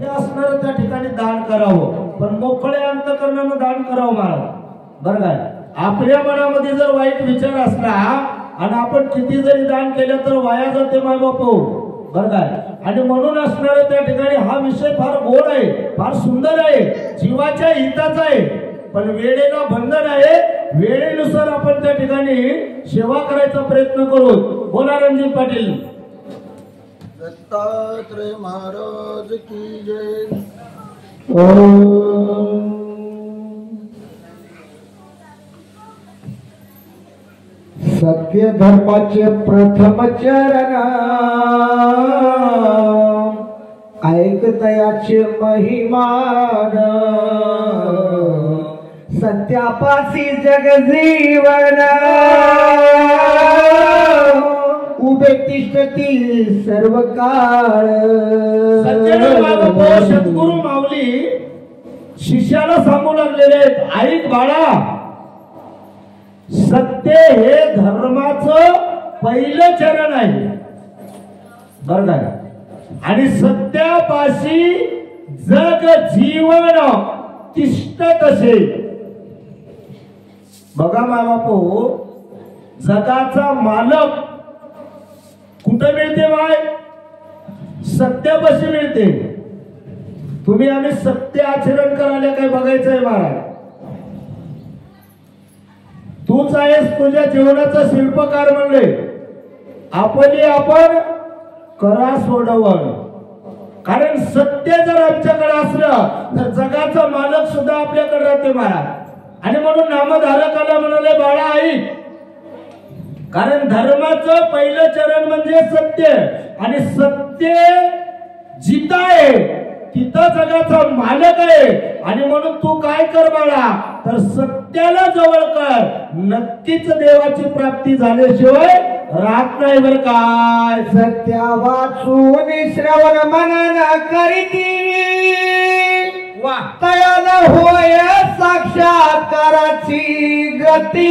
हे असणार त्या ठिकाणी दान करावं, पण मोकळ्या अंतकरणानं दान करावं महाराज. बरं काय, आपल्या मनामध्ये जर वाईट विचार असला आणि आपण किती जरी दान केलं तर वाया जाते माय बापू. बरं काय, आणि म्हणून असणार त्या ठिकाणी हा विषय फार गोड आहे, फार सुंदर आहे, जीवाच्या हिताचा आहे, पण वेळेला बंधन आहे. वेळेनुसार आपण त्या ठिकाणी सेवा करायचा प्रयत्न करू. बोला रणजित पाटील. दत्तात्रेय महाराज की जय. सत्य धर्माचे प्रथम चरण ऐकतयाचे महिमान सत्यापासी जग जीवन उभे तिष्ठती सर्व काळ. सद्गुरु माऊली शिष्याला सांगू लागलेले आहेत, ऐक बाळा, सत्य हे धर्माचं पहिलं चरण आहे. बरं काय, आणि सत्यापाशी जग जीवन तिष्ठत असे. बघा माय बापू, जगाचा मालक कुठे मिळते माय? सत्यापाशी मिळते. तुम्ही आम्ही सत्य आचरण करायला काय बघायचंय महाराज? तूच आहेस तुझ्या जीवनाचा शिल्पकार म्हणले. आपण करा सोडवण. कारण सत्य जर आमच्याकडे असलं तर जगाचा मालक सुद्धा आपल्याकडे राहते महाराज. आणि म्हणून नामधारकाला म्हणाले, बाळा ऐक, कारण धर्माचं पहिलं चरण म्हणजे सत्य, आणि सत्य जिथं आहे तिथं जगाचा मालक आहे. आणि म्हणून तू काय कर बाळा, तर सत्याला जवळ कर, नक्कीच देवाची प्राप्ती झाल्याशिवाय राहत नाही. बर काय, सत्या वाचून श्रवण मनन करीती तयान होय साक्षात्काराची गती.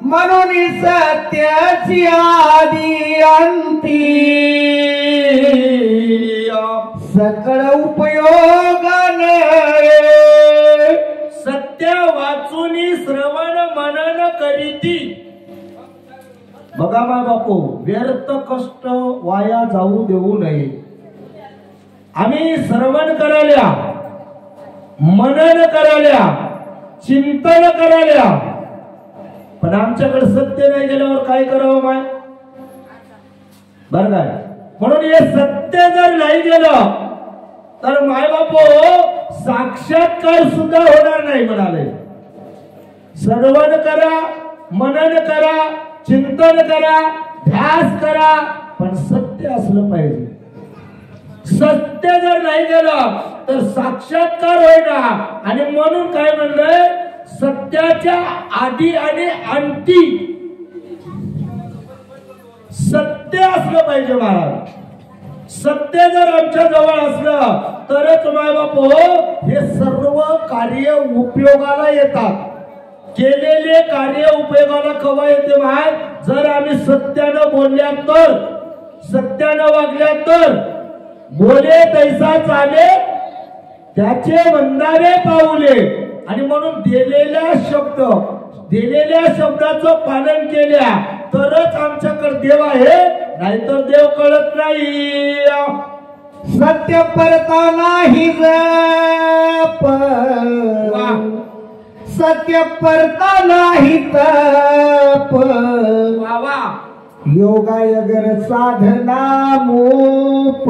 म्हणून सत्याची आदी अंती सकळ उपयोगाने सत्य वाचून श्रवण मनन करीती. बघा माय बापू, व्यर्थ कष्ट वाया जाऊ देऊ नये. आम्ही श्रवण करायला, मनन करायला, चिंतन करायला, पण आमच्याकडे सत्य नाही गेल्यावर काय करावं माय? बरं काय, म्हणून हे सत्य जर नाही गेलं तर माय बापू साक्षात्कार सुद्धा होणार नाही म्हणाले. श्रवण करा, मनन करा, चिंतन करा, ध्यास करा, पण सत्य असलं पाहिजे. सत्य जर नाही गेलं तर साक्षात्कार होईना. आणि म्हणून काय म्हणलंय, सत्याच्या आधी आणि अंती सत्य असलं पाहिजे महाराज. सत्य जर आमच्या जवळ असलं तरच माय बापू हे सर्व कार्य उपयोगाला येतात. केलेले कार्य उपयोगाला केव्हा येते माय? जर आम्ही सत्यानं बोलल्या तर, सत्यानं वागल्या तर. बोले तैसा चाले त्याचे वंदारे पाऊले. आणि म्हणून दिलेल्या शब्दाचं पालन केल्या तरच आमच्याकडे देव आहे, नाहीतर देव कळत नाही. सत्य परता नाही जप, सत्य परता नाही तप. योगायगर साधना मूप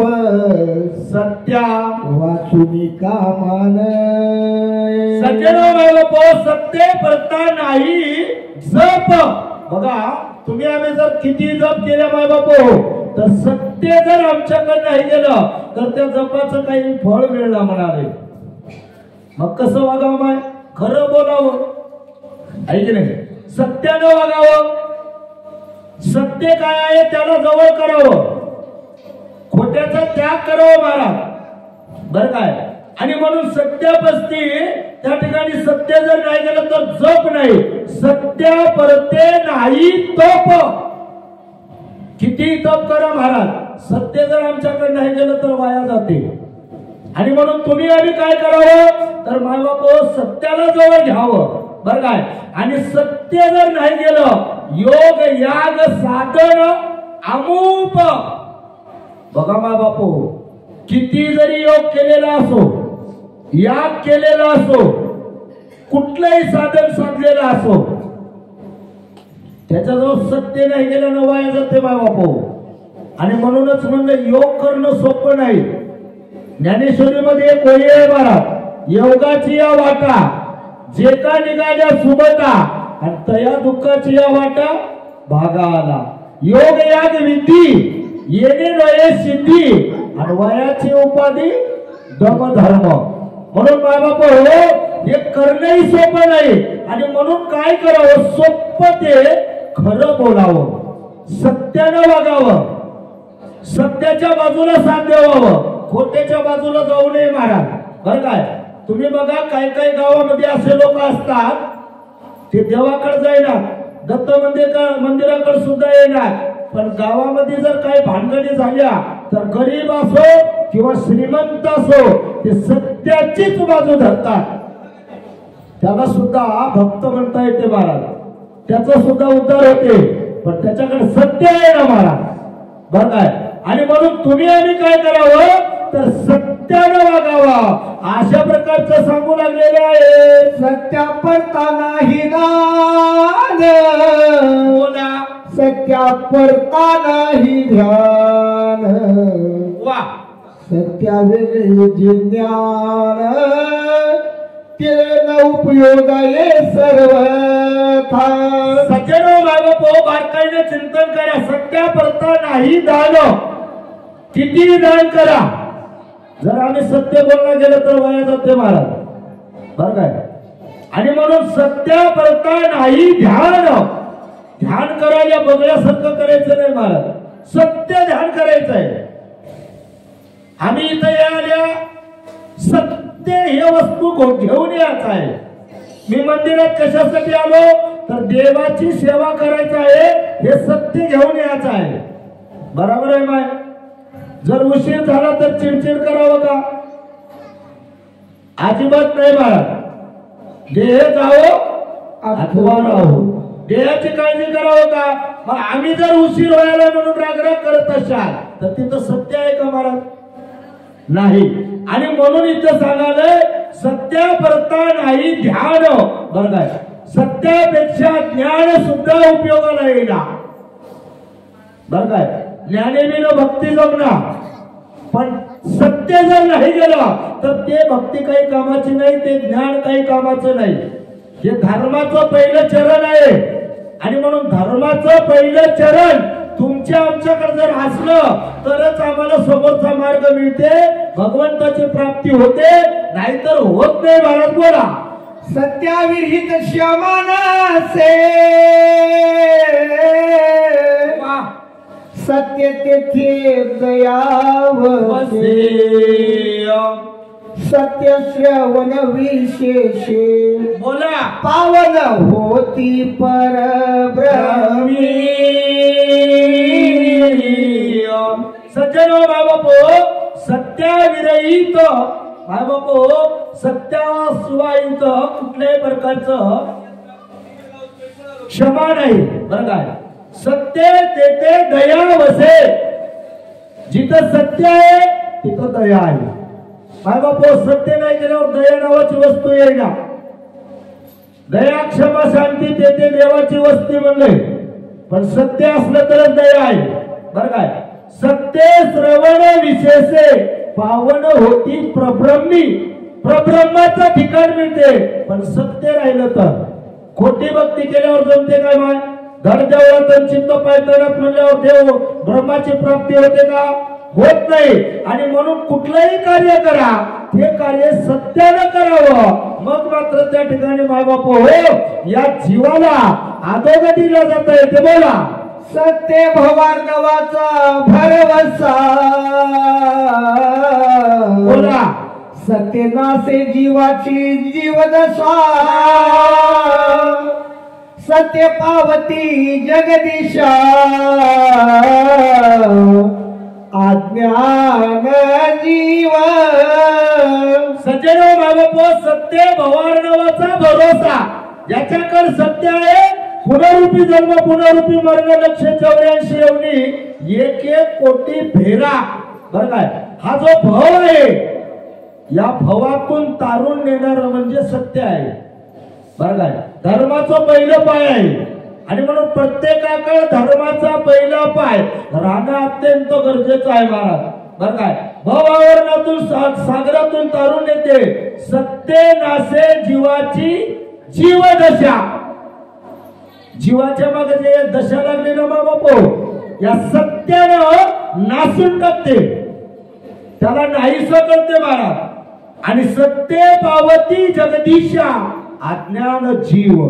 सत्या वाचुनी कामान. सत्य परता नाही जप. बघा, तुम्ही आम्ही जर किती जप केल्या माय बापू, तर सत्य जर आमच्याकडे नाही गेलं तर त्या जपाचं काही फळ मिळणार म्हणाले. मग कसं वागावं माय? खरं बोलावं, आहे की नाही? सत्यानं वागावं. सत्य काय आहे त्याला जवळ करावं, खोट्याचा त्याग करावं महाराज. बर काय, आणि म्हणून सत्यापस्ती त्या ठिकाणी सत्य जर नाही गेलं तर जप नाही. सत्य परते नाही तप. किती तप करा महाराज, सत्य जर आमच्याकडे नाही गेलं तर वाया जाते. आणि म्हणून तुम्ही आम्ही काय करावं तर मायबाप सत्याला जवळ घ्यावं बरं काय. आणि सत्य जर नाही गेलं योग याग साधन अमूप. बघा मायबाप किती जरी योग केलेला असो याग केलेला असो कुठलंही साधन साधलेलं असो त्याच्याजवळ सत्य नाही गेलं ना वाया जाते मायबाप. आणि म्हणूनच म्हणलं योग करणं सोपं नाही. ज्ञानेश्वरीमध्ये एक ओळी आहे महाराज, योगाची या वाटा जे का निघाल्या सुबता आणि तया दुःखाची या वाटा भागा आला. योग याग विधी येणे नये सिद्धी आणि वयाची उपाधी दम धर्म. म्हणून बाबाप हे करणंही सोपं नाही. आणि म्हणून काय करावं सोपं ते खरं बोलावं, सत्यानं वागावं, सत्याच्या बाजूला साथ द्यावावं, खोट्याच्या बाजूला जाऊ नये महाराज बरं काय. तुम्ही बघा काही काही गावामध्ये असे लोक असतात ते देवाकडे जाईना दत्त मंदिराकडे सुद्धा येणार पण गावामध्ये जर काही भानगडी झाल्या तर गरीब असो किंवा श्रीमंत असो ते सत्याचीच बाजू धरतात. त्याला सुद्धा भक्त म्हणता येते महाराज, त्याचा सुद्धा उद्धार होते पण त्याच्याकडे सत्य आहे ना महाराज बरं काय. आणि म्हणून तुम्ही आम्ही काय करावं तर सत्यानं वागावा अशा प्रकारचं सांगू लागलेले आहे. सत्या पडता नाही दान बोला सत्या पडता नाही ध्यान वा. सत्या वेगळे जे ज्ञान ते न उपयोग ये सर्व सज्जनो बाबाप बारकाईने चिंतन करा. सत्या पडता नाही दान किती दान करा जर आम्ही सत्य बोलला गेलं तर वाया जाते महाराज बरं काय. आणि म्हणून सत्या पडता नाही ध्यान. ध्यान करायला बघल्यासारखं करायचं नाही महाराज, सत्य ध्यान करायचं आहे. आम्ही इथे आल्या सत्य हे वस्तू घेऊन यायचं आहे. मी मंदिरात कशासाठी आलो तर देवाची सेवा करायचं आहे हे सत्य घेऊन यायचं आहे. बरोबर आहे माय. जर उशीर झाला तर चिडचिड करावं का अजिबात नाही महाराज. देह जावो अथवा राहो देहाची काळजी करावं का. मग आम्ही जर उशीर व्हायला म्हणून रागराग करत असाल तर तिथं सत्य आहे का महाराज नाही. आणि म्हणून इथं सांगालंय सत्या परता नाही ध्यान बरं काय. सत्यापेक्षा ज्ञान सुद्धा उपयोगाला येईल बरं काय. ज्ञानेनं भक्ती जमणार पण सत्य जर नाही गेलं तर ते भक्ती काही कामाची नाही, ते ज्ञान काही कामाचं नाही. हे धर्माचं पहिलं चरण आहे. आणि म्हणून धर्माचं पहिलं चरण तुमच्या आमच्याकडे जर असलं तरच आम्हाला समोरचा मार्ग मिळते, भगवंताची प्राप्ती होते, नाहीतर होत नाही महाराज बोला. सत्याविरहित क्षमानासे सत्य तेथे दयावसे सत्य श्रवण विशेषे बोला पावन होती परब्रह्मी. सज्जनो बाबापो सत्याविरहित बाबापो सत्याशिवायित कुठल्याही प्रकारचं क्षमा नाही बरं काय. सत्य तेथे दया वसे. जिथं सत्य आहे तिथं दया आहे. काय बापो सत्य नाही केल्यावर दया नावाची वस्तू येईना. दया क्षमा शांती तेथे देवाची वस्ती म्हणले पण सत्य असलं तरच दया आहे बरं काय. सत्य श्रवण विशेषे पावन होती प्रब्रह्मी. प्रब्रह्माचं ठिकाण मिळते पण सत्य राहिलं तर. खोटी भक्ती केल्यावर जमते काय माय. धड देवळात चित्त पायतनात म्हणल्यावर देव ब्रह्माची प्राप्ती होते का होत नाही. आणि म्हणून कुठलंही कार्य करा हे कार्य सत्यानं करावं मग मात्र त्या ठिकाणी मायबाप हो या जीवाला अधोगतीला जाता येते बोला. सत्य भवार्णवाचा भरवसा बोला. सत्य नासे जीवाची जीवदशा सत्य पावती जगदीशा अज्ञान जीव सज्जनो बाबापो सत्य भवार्णवाचा भरोसा ज्याच्याकडे सत्य आहे पुनरुपी जन्म पुनरुपी मरण 184 एवढी 1 कोटी फेरा बरं काय हा जो भव आहे या भवातून तारून नेणार म्हणजे सत्य आहे बरं काय धर्माचं पहिलं पाय आहे आणि म्हणून प्रत्येकाकडे धर्माचा पहिला पाय राहणं अत्यंत गरजेचं आहे महाराज बरं काय भवावरणातून सागरातून तारून येते सत्य नासे जीवाची जीवदशा जीवाच्या मागे जे दशा लागली ना बाबा या सत्यानं नासून टाकते त्याला नाहीस करते महाराज आणि सत्य पावती जगदीशा अज्ञान जीव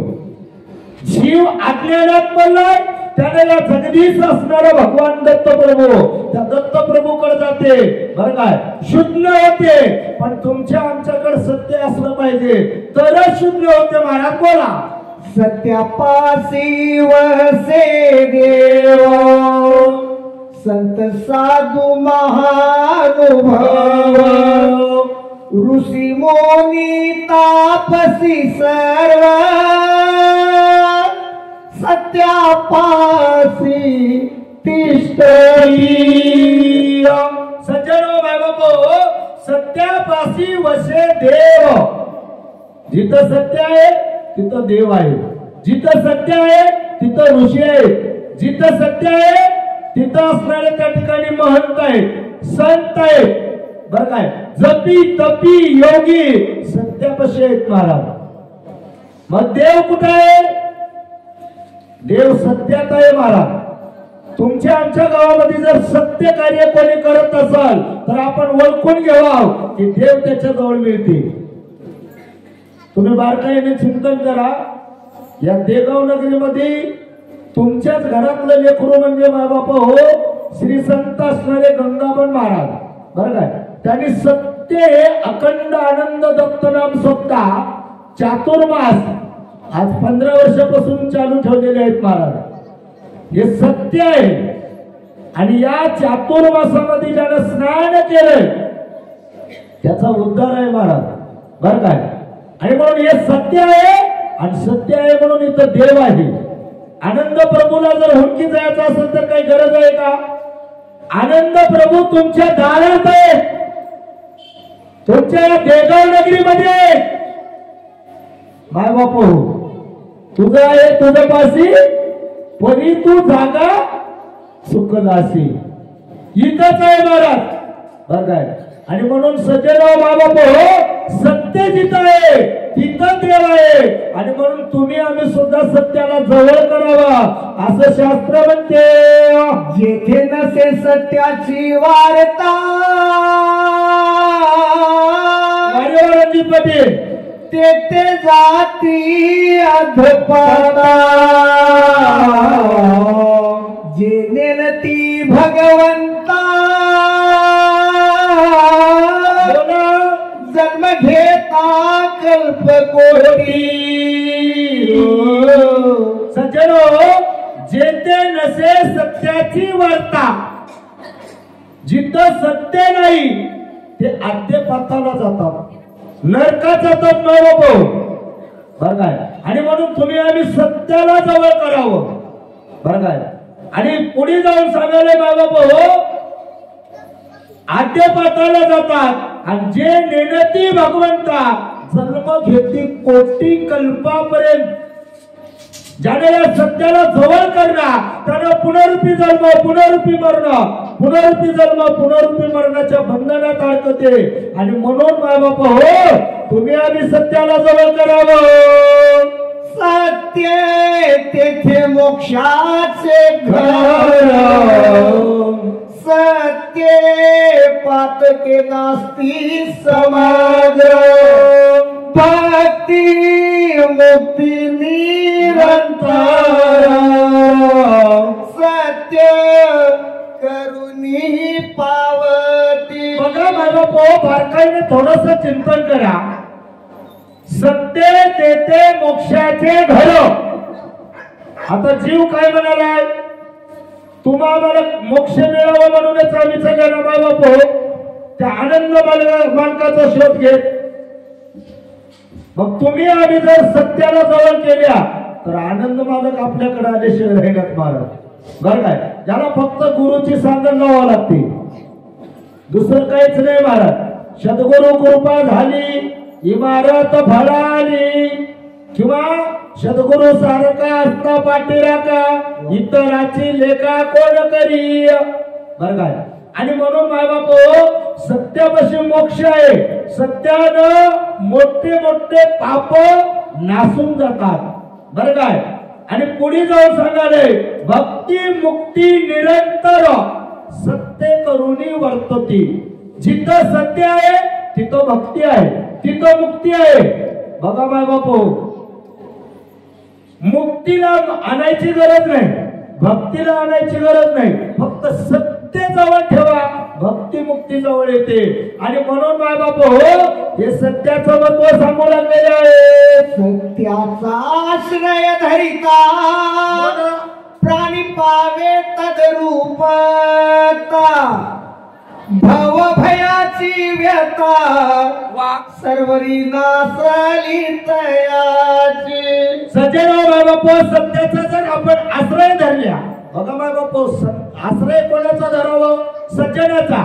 जीव अज्ञानात पडलाय त्याने या जगदीश असणारा भगवान दत्तप्रभू त्या दत्तप्रभूकडे जाते बरं काय शुद्ध होते पण तुमच्या आमच्याकडे सत्य असलं पाहिजे तरच शुद्ध होते महाराज बोला सत्यापासी वसे देव संत साधू महानुभव ऋषी मोनी तापसी सर्व सत्यापासी तिष्ठती सज्जनो बाबा सत्यापासी वसे देव जिथं सत्य आहे तिथं देव आहे जिथं सत्य आहे तिथं ऋषी आहे जिथं सत्य आहे तिथं असणारे त्या ठिकाणी महंत आहेत संत आहेत बरं काय जपी तपी योगी सत्यापाशी आहेत महाराज मग देव कुठे आहे देव सत्यात आहे महाराज तुमच्या आमच्या गावामध्ये जर सत्य कार्य कोणी करत असाल तर आपण ओळखून घ्यावं की देव त्याच्या जवळ मिळते तुम्ही बारकाईने चिंतन करा या देगाव नगरीमध्ये तुमच्याच घरातलं लेकरू म्हणजे मायबापा हो श्री संत असणारे गंगाबन महाराज बरं काय त्यांनी सत्य हे अखंड आनंद दत्तनाम स्वतः चातुर्मास आज 15 वर्षापासून चालू ठेवलेले आहेत महाराज हे सत्य आहे आणि या चातुर्मासामध्ये ज्यानं स्नान केलंय त्याचा उद्धार आहे महाराज बरं काय आणि म्हणून हे सत्य आहे आणि सत्य आहे म्हणून इथं देव आहे आनंद प्रभूला जर हुंकी जायचं असेल तर काही गरज आहे का आनंद प्रभू तुमच्या दारात आहे तुमच्या देगाव नगरीमध्ये माय बापू तुझं आहे तुझ्या पाशी परी तू जागा सुखदासी इथंच आहे महाराज बघाय आणि म्हणून सज्जनराव बाबा सत्य जिथं आहे तिथं देव आहे आणि म्हणून तुम्ही आम्ही सुद्धा सत्याला जवळ करावा असं शास्त्र म्हणते जेथे नसे सत्याची वार्ता रणजित पाटील तेथे जाती अधपाता जे नेनती भगवंता जन्म घेता कल्प कोटी सज्जनो जेथे नसे सत्याची वार्ता जिथं सत्य नाही ते अद्यपाताला जातात नरकात जातात बाबा बरं काय आणि म्हणून तुम्ही आम्ही सत्याला जवळ करावं बरं काय आणि पुढे जाऊन सांगायला बाबा हो आद्यपाताला जातात आणि जे नेणती भगवंता जन्म घेती कोटी कल्पापर्यंत ज्याने या सत्याला जवळ करणार त्याला पुनरुपी जन्म पुनरुपी मरण पुनरुपी जन्म पुनरुपी मरणाच्या बंधनात अडकते आणि म्हणून माय बापा हो तुम्ही आम्ही सत्याला जवळ करावं सत्य तेथे मोक्षाचे घर सत्य पातके नास्ती समाज भक्ती मुक्ती निरंतर सत्य करुणी पावती बघा माझा बारकाईने थोडस चिंतन करा सत्य तेथे मोक्षाचे घर आता जीव काय म्हणालाय तुम्हाला मोक्ष मिळावा म्हणूनच आम्ही सगळ्यांना माय बाप त्या आनंद मालकाचा शोध घेत. मग तुम्ही आम्ही जर सत्याला जवळ केल्या तर आनंद मालक आपल्याकडे आल्याशिवाय राहण्यात महाराज. बरं काय, ज्याला फक्त गुरुची सांगण लावावं लागते, दुसरं काहीच नाही महाराज. सद्गुरु कृपा झाली इमारत फळाली, किंवा सद्गुरु सारखा असता पाठीराखा इतराची लेखा कोण करी. बरं काय, आणि म्हणून माय बाप सत्यापाशी मोक्ष आहे. सत्यानं मोठे मोठे पाप नासून जातात. बरं काय, आणि पुढे जाऊन सांगाले भक्ती मुक्ती निरंतर सत्य करुणी वर्तती. जिथं सत्य आहे तिथं भक्ती आहे, तिथं मुक्ती आहे. बघा माय बापू, मुक्तीला आणायची गरज नाही, भक्तीला आणायची गरज नाही. फक्त सत्य जवळ ठेवा, भक्ती मुक्ती जवळ येते. आणि म्हणून माय बापू हे सत्याचं महत्व सांगू लागलेले आहे. सत्याचा आश्रय धरिता प्राणी पावे तदरूपता, भव भयाची व्यथा सर्वरी नासली तयाची. सज्जनो माय बाप, सत्याचा जर आपण आश्रय धरल्या, बघा माय बाप आश्रय कोणाचा धरावं? सज्जनाचा,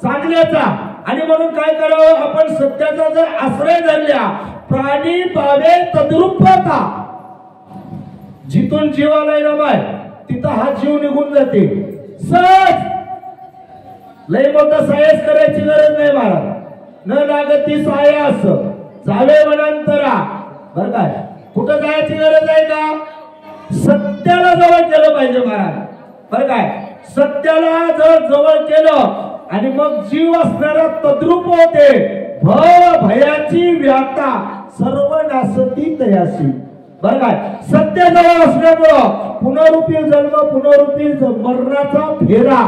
चांगल्याचा. आणि म्हणून काय करावं आपण? सत्याचा जर आश्रय धरल्या प्राणी पावे तद्रूपता. जिथून जीवाला ना बाय तिथं हा जीव निघून जाते. सहज लय मोठा सायस करायची गरज नाही महाराज. न लागती सायास जावे वनांतरा. बरं काय, कुठं जायची गरज आहे का? सत्याला जवळ केलं पाहिजे महाराज. बरं काय, सत्याला जर जवळ केलं आणि मग जीव असणारा तद्रूप होते. भव भयाची व्याता सर्व नासती तयासी. बरं काय, सत्य जवळ असल्यामुळं पुनरुपी जन्म पुनरुपी मरणाचा फेरा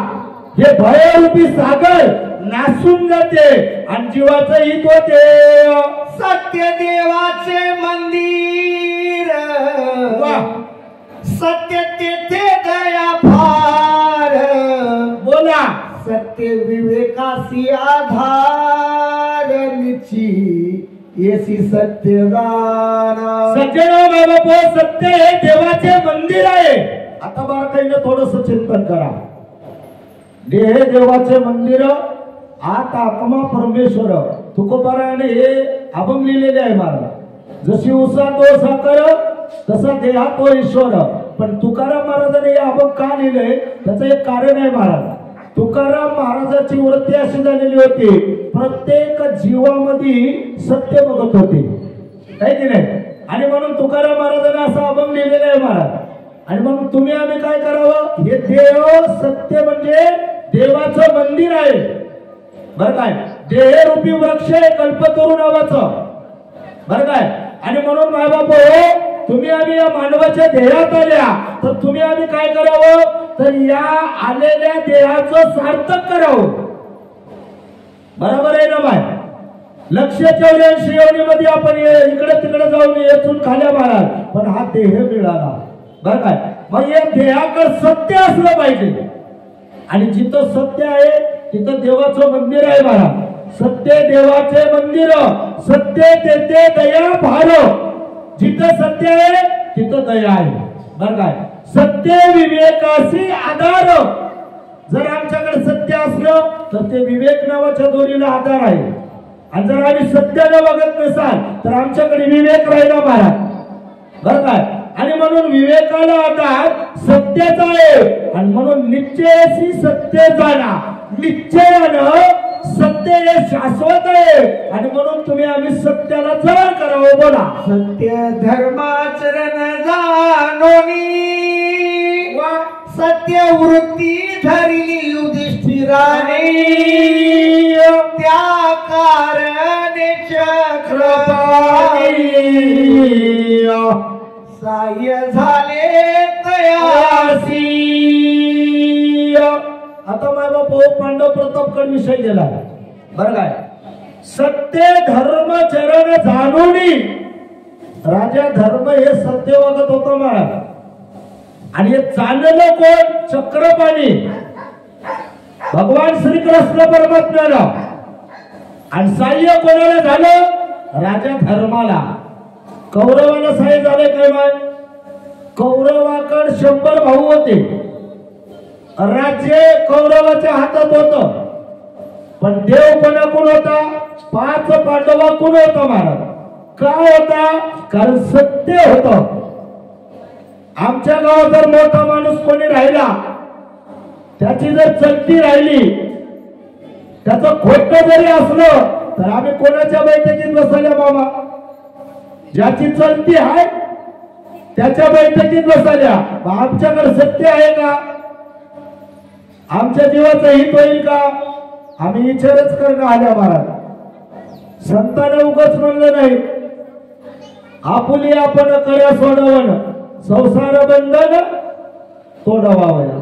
हे भयरूपी सागर नासून जाते आणि जीवाचं हित होते. सत्य देवाचे मंदिर, सत्य तेथे दया फार. बोला, सत्य विवेकासी आधार निची येसी सत्य जाना. सज्जनो बाबा, सत्य हे देवाचे मंदिर आहे. आता बारकाईनं थोडस चिंतन करा. देह देवाचे मंदिर, आत आत्मा परमेश्वर. तुकोबाराने हे अभंग लिहिलेले आहे महाराज. जशी उसा तो साकर तसा देहा तो ईश्वर. पण तुकाराम महाराजांनी हे अभंग का लिहिलंय त्याचं एक कारण आहे महाराज. तुकाराम महाराजांची वृत्ती अशी झालेली होती, प्रत्येक जीवामध्ये सत्य बघत होते, काय की नाही. आणि म्हणून तुकाराम महाराजांनी असा अभंग लिहिलेला आहे महाराज. आणि म्हणून तुम्ही आम्ही काय करावं? हे देव सत्य म्हणजे देवाचं मंदिर आहे. बरं काय, देहरूपी वृक्ष आहे कल्पतरू नावाचं. बरं काय, आणि म्हणून माय बाप तुम्ही आम्ही या मानवाच्या देहात आल्या तर तुम्ही आम्ही काय करावं? तर या आलेल्या देहाचं सार्थक करावं. बरोबर आहे ना बाय? 184 योनीमध्ये आपण इकडे तिकडे जाऊन येथून खाल्या महाराज, पण हा देह मिळाला. बरं काय, मग या देहाकडे सत्य असलं पाहिजे. आणि जिथं सत्य आहे तिथं देवाचं मंदिर आहे महाराज. सत्य देवाचे मंदिर, सत्य तेथे दया भार. जिथं सत्य आहे तिथं दया आहे. बरं काय, सत्य विवेकाशी आधार. जर आमच्याकडे सत्य असलं तर ते विवेक नावाच्या दोरीला आधार आहे. आणि जर आम्ही सत्याला बघत नसाल तर आमच्याकडे विवेक राहिला महाराज. बरं काय, आणि म्हणून विवेकाला आधार सत्याचा आहे. आणि म्हणून निश्चयाशी सत्य जाणा. निश्चयानं सत्य हे शाश्वत आहे. आणि म्हणून तुम्ही आम्ही सत्याला जवळ करावं. बोला, सत्य धर्माचरण जाणोनी सत्य वृत्ती धरली युधिष्ठिराने. त्या कारणे चक्रपाणी साह्य झाले तयासी. आता माझा पांडव प्रतापगड विषय गेला. बरं काय, सत्य धर्म चरण जाणून राजा धर्म हे सत्य वागत होता महाराज. आणि हे चाललं कोण? चक्रपाणी भगवान श्रीकृष्ण परमात्म्याला. आणि सहाय्य कोणाला झालं? राजा धर्माला. कौरवाला सहाय्य झाले काय? माय कौरवाकडे 100 भाऊ होते. राज्य कौरवाच्या हातात होत. पण देव कोणाकडून होता? 5 पांडवाकडून होता महाराज. का होता? कारण सत्य होत. आमच्या गावात जर मोठा माणूस कोणी राहिला, त्याची जर चलती राहिली, त्याचं खोट जरी असलं तर आम्ही कोणाच्या बैठकीत बसल्या बाबा? ज्याची चलती आहे त्याच्या बैठकीत बसल्या. आमच्याकडे सत्य आहे का? आमच्या जीवाचं हित होईल का? आम्ही विचारच करणं आल्या महाराज. संतांना उगाच म्हणलं नाही, आपुली आपण कळ्या सोडवण संसार बंधन तोडवावया.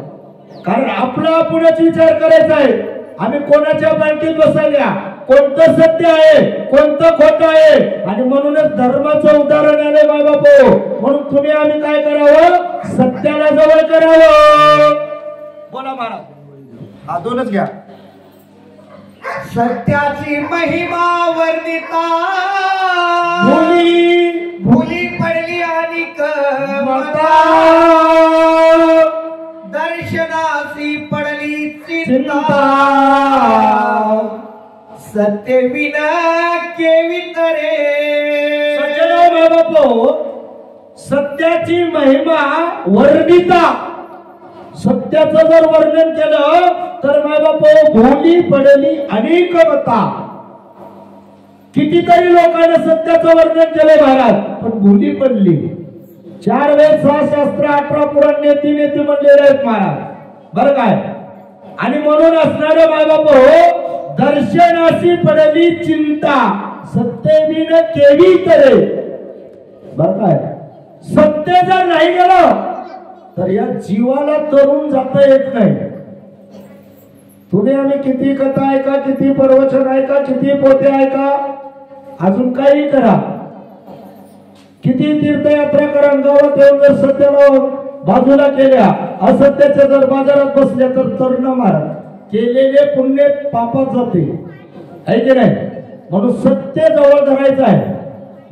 कारण आपला आपणच विचार करायचा आहे. आम्ही कोणाच्या बँकेत बसल्या, कोणतं सत्य आहे, कोणतं खोटं आहे. आणि म्हणूनच धर्माचं उदाहरण आलंय बाय बापू. म्हणून तुम्ही आम्ही काय करावं? सत्याला जवळ करावं. बोला महाराज. हा दोनच घ्या. सत्याची महिमा वर्णिता, भुली पडली आणि कमता, दर्शनासी पडली चिंता, सत्य विना केवी तरे. सज्जनो बापू, सत्याची महिमा वर्णिता. सत्याचं जर वर्णन केलं तर माय बापू भोली पडली अनेक मता. कितीतरी लोकांना सत्याचं वर्णन केलंय महाराज, पण भोली पडली. 4 वेद 6 शास्त्र 18 पुराण नेती म्हणलेले आहेत महाराज. बरं काय? आणि म्हणून असणारे माय बापू दर्शनासी पडली चिंता, सत्तेविन केवी तरे. बरं काय? सत्य जर नाही गेलं तर या जीवाला तरुण जाता येत नाही. तुम्ही आम्ही किती कथा ऐका, किती प्रवचन ऐका, किती पोते ऐका, अजून काही करा, किती तीर्थयात्रा करा, गावात येऊन जर सत्याला बाजूला केल्या, असत्याच्या जर बाजारात बसल्या तर तरुण महाराज केलेले पुण्य पापात जाते, आहे की नाही? म्हणून सत्य जवळ धरायचं आहे,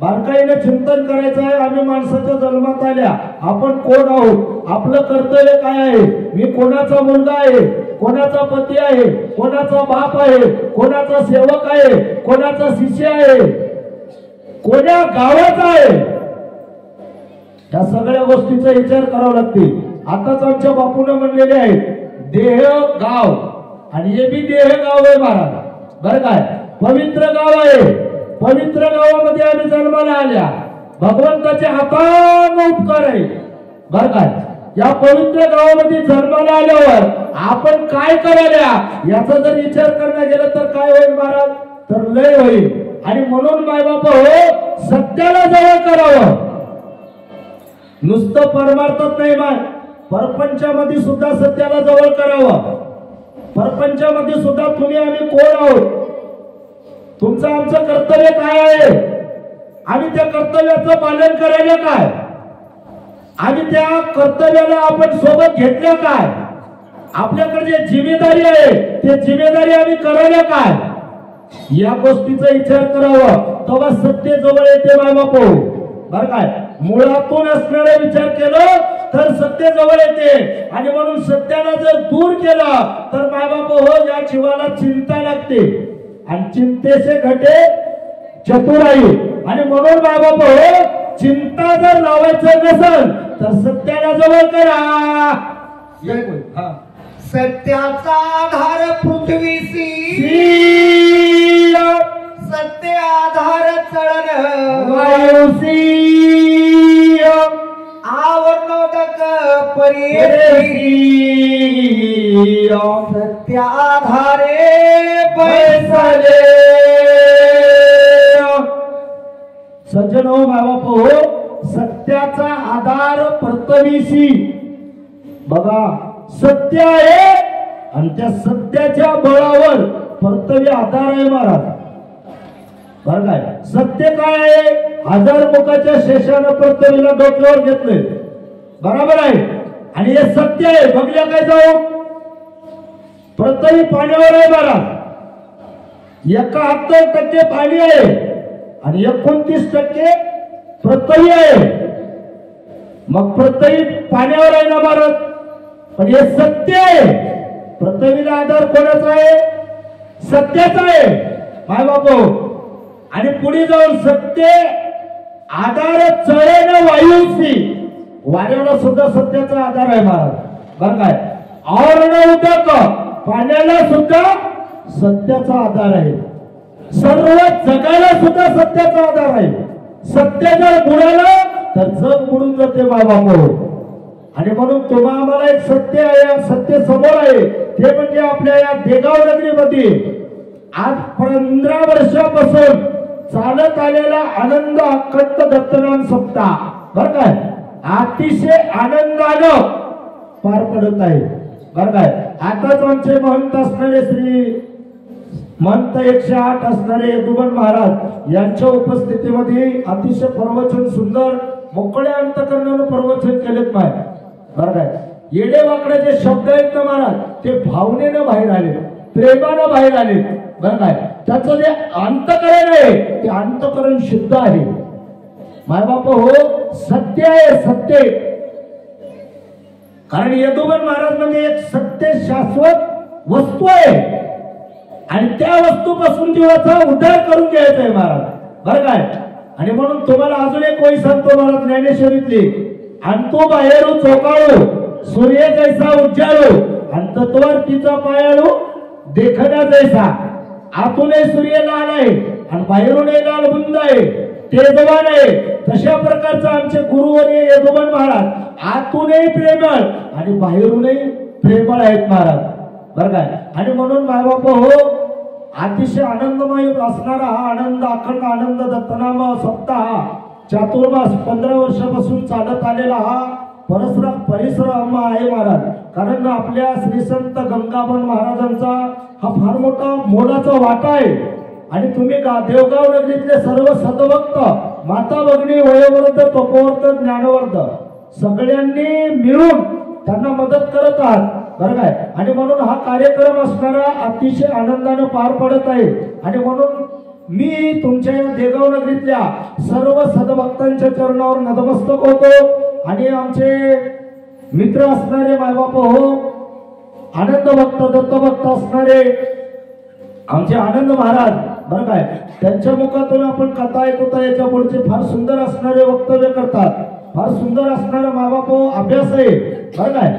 बारकाईने चिंतन करायचं आहे. आम्ही माणसाच्या जन्मात आल्या, आपण कोण आहोत, आपलं कर्तव्य काय आहे, मी कोणाचा मुलगा आहे, कोणाचा पती आहे, कोणाचा बाप आहे, कोणाचा सेवक आहे, कोणाचा शिष्य आहे, कोण्या गावाचा आहे, या सगळ्या गोष्टीचा विचार करावा लागते. आताच आमच्या बापूने म्हणलेले आहे देह गाव, आणि हे बी देह गाव आहे महाराज. बरं काय? पवित्र गाव आहे. पवित्र गावामध्ये आम्ही जन्माला आल्या, भगवंताच्या हाताने उपकार आहे. बरं काय? या पवित्र गावामध्ये जन्माला आल्यावर आपण काय करायला याचा जर विचार करण्यात गेला तर काय होईल महाराज? तर लय होईल. आणि म्हणून माय बाप हो, सत्याला जवळ करावं. नुसतं परमार्थात नाही माय, परपंचामध्ये सुद्धा सत्याला जवळ करावं. परपंचामध्ये सुद्धा तुम्ही आम्ही कोण आहोत, तुमचं आमचं कर्तव्य काय आहे, आणि त्या कर्तव्याचं पालन करायला काय, आणि त्या कर्तव्याला आपण सोबत घेतलं काय, आपल्याकडे जे जिम्मेदारी आहे ते जिम्मेदारी आम्ही करायला काय, या गोष्टीचा विचार करावा. तेव्हा सत्य जवळ येते माय बापू. बरं काय? मुळातून असणारा विचार केलं तर सत्य जवळ येते. आणि म्हणून सत्याला जर दूर केलं तर माय बापू हो, या जीवाला चिंता लागते, आणि चिंतेचे घटे चतुराई. आणि म्हणून माय बापू हो, चिंता जर लावायचं नसेल तर सत्याला जवळ करा. सत्याचा आधार पृथ्वीसी, सत्य आधार चळण वायुसी, आवरणोदक परियेसी, सत्य आधारे बैसले. सज्जन हो माय बापू हो, सत्याचा आधार प्रथमीशी. बघा, सत्य आहे आणि त्या सत्याच्या बळावर कर्तव्य आधार आहे महाराज. बरं काय? सत्य काय आहे? 1000 मुखाच्या शेषानं कर्तव्याला डोक्यावर घेतले, बरोबर आहे. आणि हे सत्य आहे. बघल्या काय जाऊ प्रत्येक पाण्यावर आहे महाराज. 71% पाणी आहे आणि 29% पृथ्वी आहे. मग पृथ्वी पाण्यावर आहे ना महाराज, पण हे सत्य आहे. पृथ्वीला आधार कोणाचा आहे? सत्याचा आहे माय बापू. आणि पुढे जाऊन सत्य आधार चळेन वायूसी, वाऱ्याला सुद्धा सत्याचा आधार आहे महाराज. बरं काय, आवरण उदक पाण्याला सुद्धा सत्याचा आधार आहे. सर्व जगाला सुद्धा सत्याचा आधार आहे. सत्य जर बुडालं तर जग बुडून जाते बाबा. आणि म्हणून तुम्हा आम्हाला एक सत्य आहे, सत्य समोर आहे. ते म्हणजे आपल्या या देगाव नगरीमध्ये आज 15 वर्षापासून चालत आलेला आनंद अखंड दत्तनाम सप्ताह बर काय अतिशय आनंदानं पार पडत आहे. बर काय, आताच आमचे महंत असणारे श्री महंत 108 असणारे यदुबन महाराज यांच्या उपस्थितीमध्ये अतिशय प्रवचन सुंदर मोकळ्या अंतकरणानं प्रवचन केलेत माय. बर काय, येडे वाकडे जे शब्द आहेत ना महाराज ते भावनेनं बाहेर आले, प्रेमानं बाहेर आले. बर काय, त्याचं जे अंतकरण आहे ते अंतकरण शुद्ध आहे माय बाप. हो सत्य आहे, सत्य. कारण यदुबन महाराज म्हणजे एक सत्य शाश्वत वस्तू आहे आणि त्या वस्तूपासून जीवाचा उद्धार करून घ्यायचा आहे महाराज. बरं काय, आणि म्हणून तुम्हाला अजून एक वही सांगतो महाराज ज्ञानेश्वरीतली. आणि तो बाहेरून चोकाळू सूर्य जैसा उज्जाळू आणि तत्वर तिचा पायाळू देखण्या जैसा. आतूनही सूर्य लाल आहे आणि बाहेरूनही लाल बुंद आहे, तेजवान आहे. तशा प्रकारचा आमचे गुरुवर्य यदुबन महाराज आतूनही प्रेमळ आणि बाहेरूनही प्रेमळ आहेत महाराज. बरं काय, आणि म्हणून मायबाप हो अतिशय आनंदमय असणारा हा आनंद अखंड आनंद दत्तनाम सप्ताह चातुर्मास 15 वर्षापासून चालत आलेला हा परिश्रम आहे महाराज. कारण आपल्या श्री संत गंगाबन महाराजांचा हा फार मोठा मोलाचा वाटा आहे. आणि तुम्ही देवगाव नगरीतले सर्व सद्भक्त माता भगिनी वयोवृद्ध तपोवर्ध ज्ञानवर्ध सगळ्यांनी मिळून त्यांना मदत करत आहात. बरं काय, आणि म्हणून हा कार्यक्रम असणारा अतिशय आनंदाने पार पडत आहे. आणि म्हणून मी तुमच्या या देगाव नगरीतल्या सर्व सद्भक्तांच्या चरणावर नतमस्तक होतो. आणि आमचे मित्र असणारे मायबाप हो आनंद भक्त दत्तभक्त असणारे आमचे आनंद महाराज. बरं काय, त्यांच्या मुखातून आपण कथा ऐकूता याच्या पुढचे फार सुंदर असणारे वक्तव्य करतात. फार सुंदर असणारा मायबाप अभ्यास आहे. बरं काय,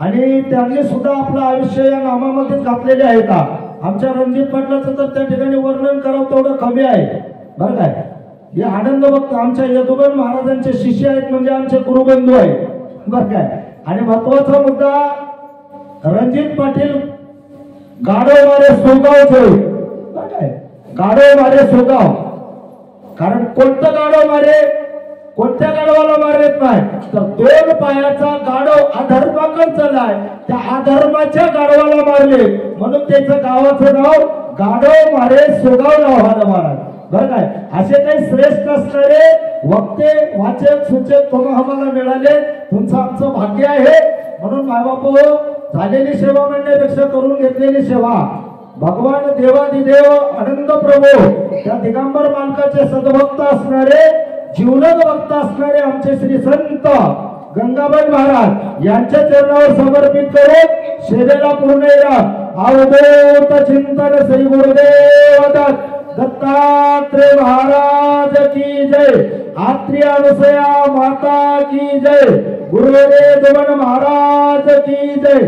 आणि त्यांनी सुद्धा आपलं आयुष्य या नामामध्येच घातलेले आहेत. आमच्या रणजित पाटलाचं तर त्या ठिकाणी वर्णन करावं तेवढं कमी आहे. बरं काय, हे आनंद भक्त आमच्या यदुबन महाराजांचे शिष्य आहेत म्हणजे आमचे गुरुबंधू आहेत. बरं काय, आणि महत्वाचा मुद्दा रणजित पाटील गाडव मारे सोगावचे. बरं काय, गाडव मारे सोगाव. कारण कोणतं गाडव मारे, कोणत्या गाडवाला मारत नाही तर 2 पायाचा गाडव अधर्माकडे चाललाय त्या अधर्माच्या गाडवाला मारले म्हणून त्याचं गावाचं नाव गाडव मारे सोगाव नाव झालं महाराज. बरं काय, असे काही श्रेष्ठ असणारे वक्ते वाचक सूचक तुम्हाला आम्हाला मिळाले, तुमचं आमचं भाग्य आहे. म्हणून मायबाप झालेली सेवा म्हणण्यापेक्षा करून घेतलेली सेवा भगवान देवादिदेव आनंद प्रभू त्या दिगंबर मालकाचे सद्भक्त असणारे जीवलग भक्त असणारे आमचे श्री संत गंगाबाई महाराज यांच्या चरणावर समर्पित करून सेवेला पूर्ण अवधूत चिंतन श्री गुरुदेव दत्तात्रेय महाराज की जय. आत्री अनुसया माता की जय. गुरुदेव दमन महाराज की जय.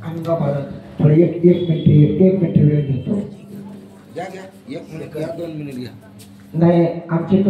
अंगा महाराज थोडी एक मिनिट वेळ घेतो. घ्या 1 मिनिट घ्या 2 मिनिट घ्या. नाही आमची